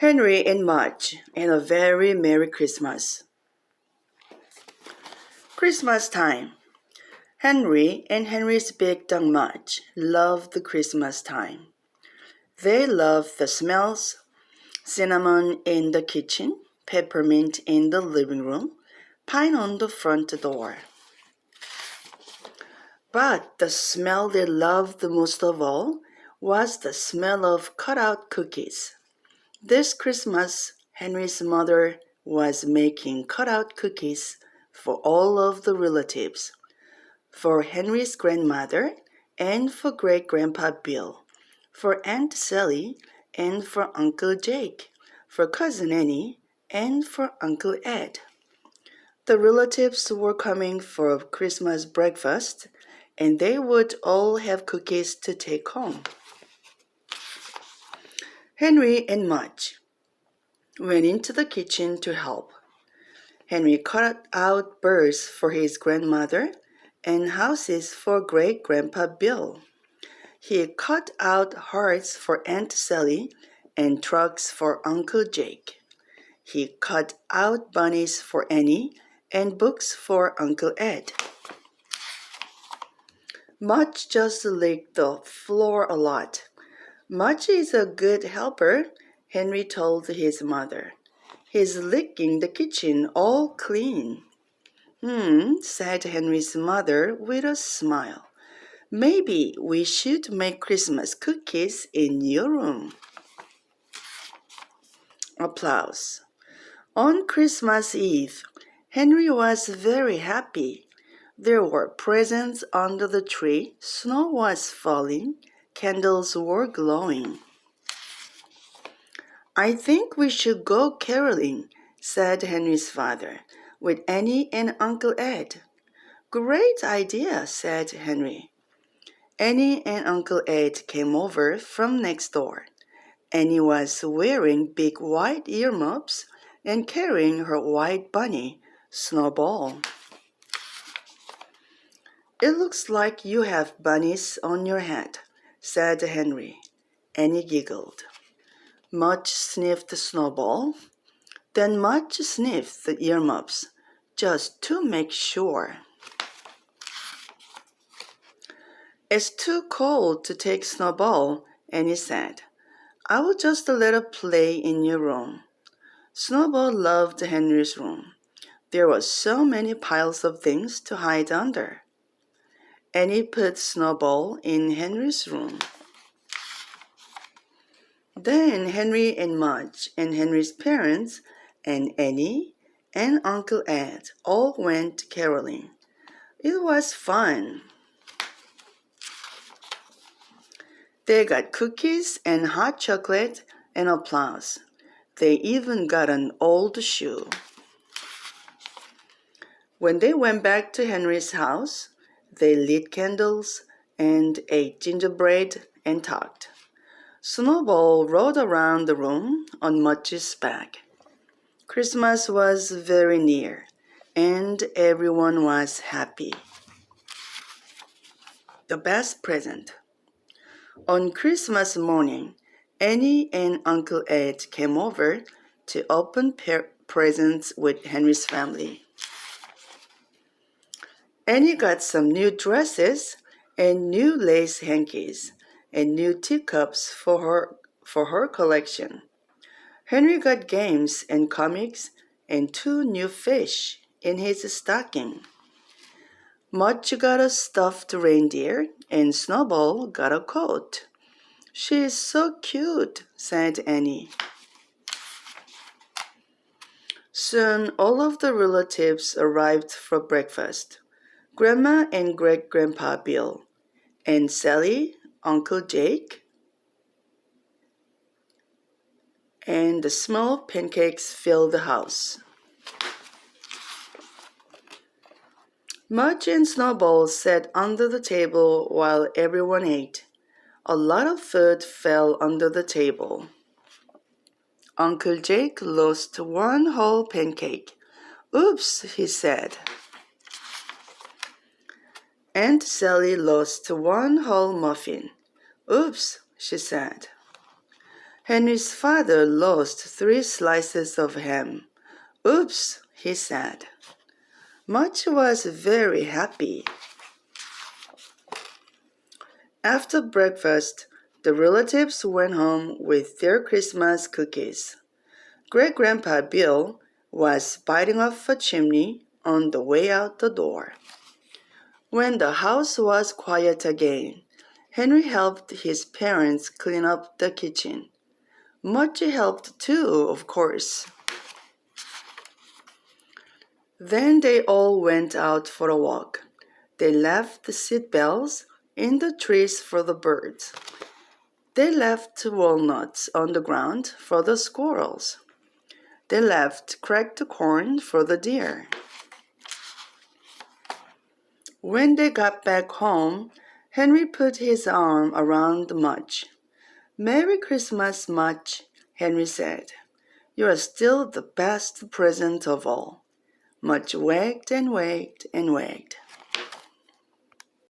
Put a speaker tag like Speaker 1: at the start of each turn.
Speaker 1: Henry and Mudge, and a very Merry Christmas. Christmas time. Henry and Henry's big dog Mudge love the Christmas time. They love the smells, cinnamon in the kitchen, peppermint in the living room, pine on the front door. But the smell they loved the most of all was the smell of cut-out cookies. This Christmas, Henry's mother was making cut-out cookies for all of the relatives, for Henry's grandmother and for great-grandpa Bill, for Aunt Sally and for Uncle Jake, for Cousin Annie and for Uncle Ed. The relatives were coming for Christmas breakfast, and they would all have cookies to take home. Henry and Mudge went into the kitchen to help. Henry cut out birds for his grandmother and houses for great-grandpa Bill. He cut out hearts for Aunt Sally and trucks for Uncle Jake. He cut out bunnies for Annie and books for Uncle Ed. Mudge just licked the floor a lot. Mudge is a good helper, Henry told his mother. He's licking the kitchen all clean. Said Henry's mother with a smile. Maybe we should make Christmas cookies in your room. Applause. On Christmas Eve, Henry was very happy. There were presents under the tree, snow was falling, candles were glowing. I think we should go caroling, said Henry's father, with Annie and Uncle Ed. Great idea, said Henry. Annie and Uncle Ed came over from next door. Annie was wearing big white earmuffs and carrying her white bunny, Snowball. It looks like you have bunnies on your head, said Henry. Annie giggled. Mudge sniffed Snowball. Then Mudge sniffed the earmuffs, just to make sure. It's too cold to take Snowball, Annie said. I will just let her play in your room. Snowball loved Henry's room. There were so many piles of things to hide under. Annie put Snowball in Henry's room. Then Henry and Mudge and Henry's parents and Annie and Uncle Ed all went caroling. It was fun. They got cookies and hot chocolate and applause. They even got an old shoe. When they went back to Henry's house, they lit candles and ate gingerbread and talked. Snowball rode around the room on Mudge's back. Christmas was very near, and everyone was happy. The best present. On Christmas morning, Annie and Uncle Ed came over to open presents with Henry's family. Annie got some new dresses and new lace hankies and new teacups for her collection. Henry got games and comics and 2 new fish in his stocking. Mudge got a stuffed reindeer and Snowball got a coat. She is so cute, said Annie. Soon all of the relatives arrived for breakfast. Grandma and great-grandpa Bill, Aunt Sally, Uncle Jake, and the smell of pancakes filled the house. Mudge and Snowball sat under the table while everyone ate. A lot of food fell under the table. Uncle Jake lost 1 whole pancake. Oops, he said. Aunt Sally lost 1 whole muffin. Oops, she said. Henry's father lost 3 slices of ham. Oops, he said. Mudge was very happy. After breakfast, the relatives went home with their Christmas cookies. Great-Grandpa Bill was biting off a chimney on the way out the door. When the house was quiet again, Henry helped his parents clean up the kitchen. Mudge helped too, of course. Then they all went out for a walk. They left the seat bells in the trees for the birds. They left walnuts on the ground for the squirrels. They left cracked corn for the deer. When they got back home, Henry put his arm around Mudge. "Merry Christmas, Mudge," Henry said. "You are still the best present of all." Mudge wagged and wagged and wagged.